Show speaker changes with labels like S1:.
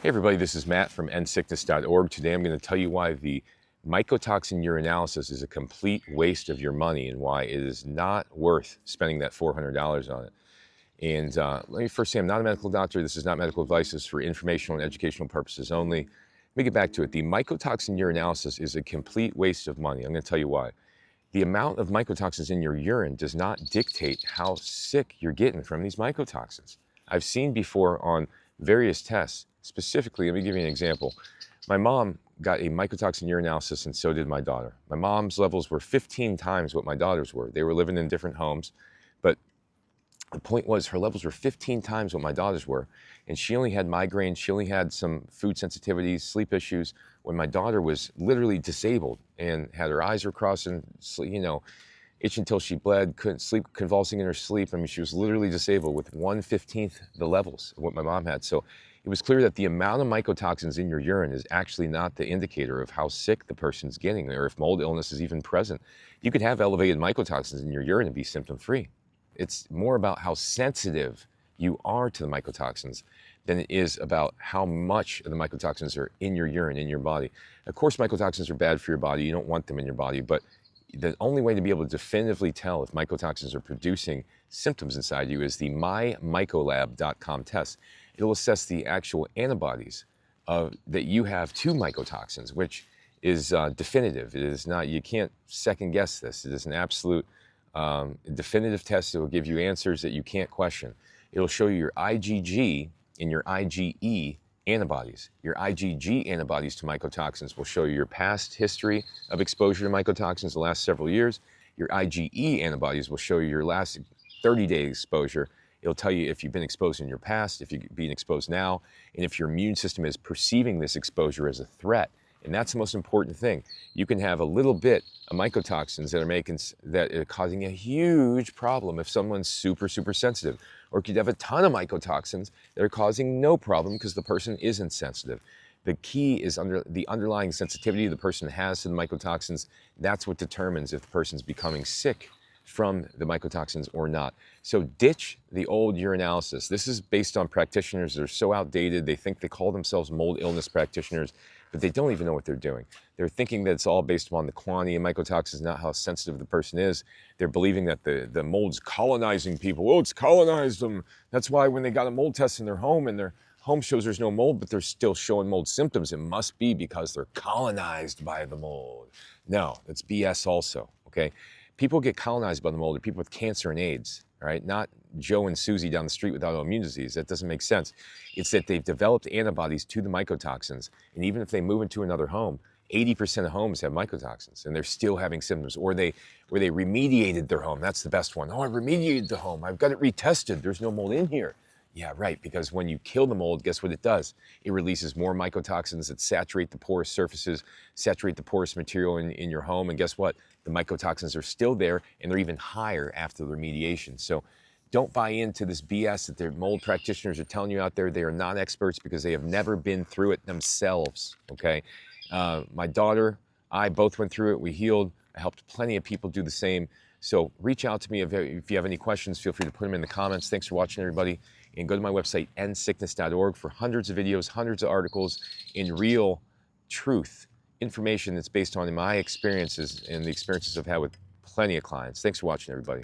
S1: Hey everybody, this is Matt from Endsickness.org. Today I'm going to tell you why the mycotoxin urinalysis is a complete waste of your money and why it is not worth spending that $400 on it. And let me first say I'm not a medical doctor. This is not medical advice. This is for informational and educational purposes only. Let me get back to it. The mycotoxin urinalysis is a complete waste of money. I'm going to tell you why. The amount of mycotoxins in your urine does not dictate how sick you're getting from these mycotoxins. I've seen before on various tests. Specifically, let me give you an example. My mom got a mycotoxin urinalysis and so did my daughter. My mom's levels were 15 times what my daughter's were. They were living in different homes, but the point was her levels were 15 times what my daughter's were. And she only had migraines, she only had some food sensitivities, sleep issues, when my daughter was literally disabled and had her eyes were crossing, itching until she bled, couldn't sleep, convulsing in her sleep. I mean, she was literally disabled with 1/15 the levels of what my mom had. So it was clear that the amount of mycotoxins in your urine is actually not the indicator of how sick the person's getting or if mold illness is even present. You could have elevated mycotoxins in your urine and be symptom-free. It's more about how sensitive you are to the mycotoxins than it is about how much of the mycotoxins are in your urine, in your body. Of course, mycotoxins are bad for your body. You don't want them in your body, but the only way to be able to definitively tell if mycotoxins are producing symptoms inside you is the mymycolab.com test. It'll assess the actual antibodies that you have to mycotoxins, which is definitive. It is not, you can't second guess this. It is an absolute definitive test that will give you answers that you can't question. It'll show you your IgG and your IgE antibodies. Your IgG antibodies to mycotoxins will show you your past history of exposure to mycotoxins the last several years. Your IgE antibodies will show you your last 30-day exposure. It'll tell you if you've been exposed in your past, if you're being exposed now, and if your immune system is perceiving this exposure as a threat. And that's the most important thing. You can have a little bit of mycotoxins that are causing a huge problem if someone's super, super sensitive. Or you could have a ton of mycotoxins that are causing no problem because the person isn't sensitive. The key is the underlying sensitivity the person has to the mycotoxins. That's what determines if the person's becoming sick from the mycotoxins or not. So ditch the old urinalysis. This is based on practitioners that are so outdated. They think they call themselves mold illness practitioners, but they don't even know what they're doing. They're thinking that it's all based upon the quantity of mycotoxins, not how sensitive the person is. They're believing that the mold's colonizing people. Oh, it's colonized them. That's why when they got a mold test in their home and their home shows there's no mold, but they're still showing mold symptoms, it must be because they're colonized by the mold. No, that's BS also, okay? People get colonized by the mold are people with cancer and AIDS, right? Not Joe and Susie down the street with autoimmune disease. That doesn't make sense. It's that they've developed antibodies to the mycotoxins, and even if they move into another home, 80% of homes have mycotoxins, and they're still having symptoms, or they remediated their home. That's the best one. Oh, I remediated the home. I've got it retested. There's no mold in here. Yeah, right, because when you kill the mold, guess what it does? It releases more mycotoxins that saturate the porous surfaces, saturate the porous material in your home, and guess what? The mycotoxins are still there, and they're even higher after the remediation. So don't buy into this BS that their mold practitioners are telling you out there. They are not experts because they have never been through it themselves, okay? My daughter, I both went through it. We healed. I helped plenty of people do the same. So reach out to me if you have any questions. Feel free to put them in the comments. Thanks for watching, everybody. And go to my website, endsickness.org, for hundreds of videos, hundreds of articles in real truth, information that's based on my experiences and the experiences I've had with plenty of clients. Thanks for watching, everybody.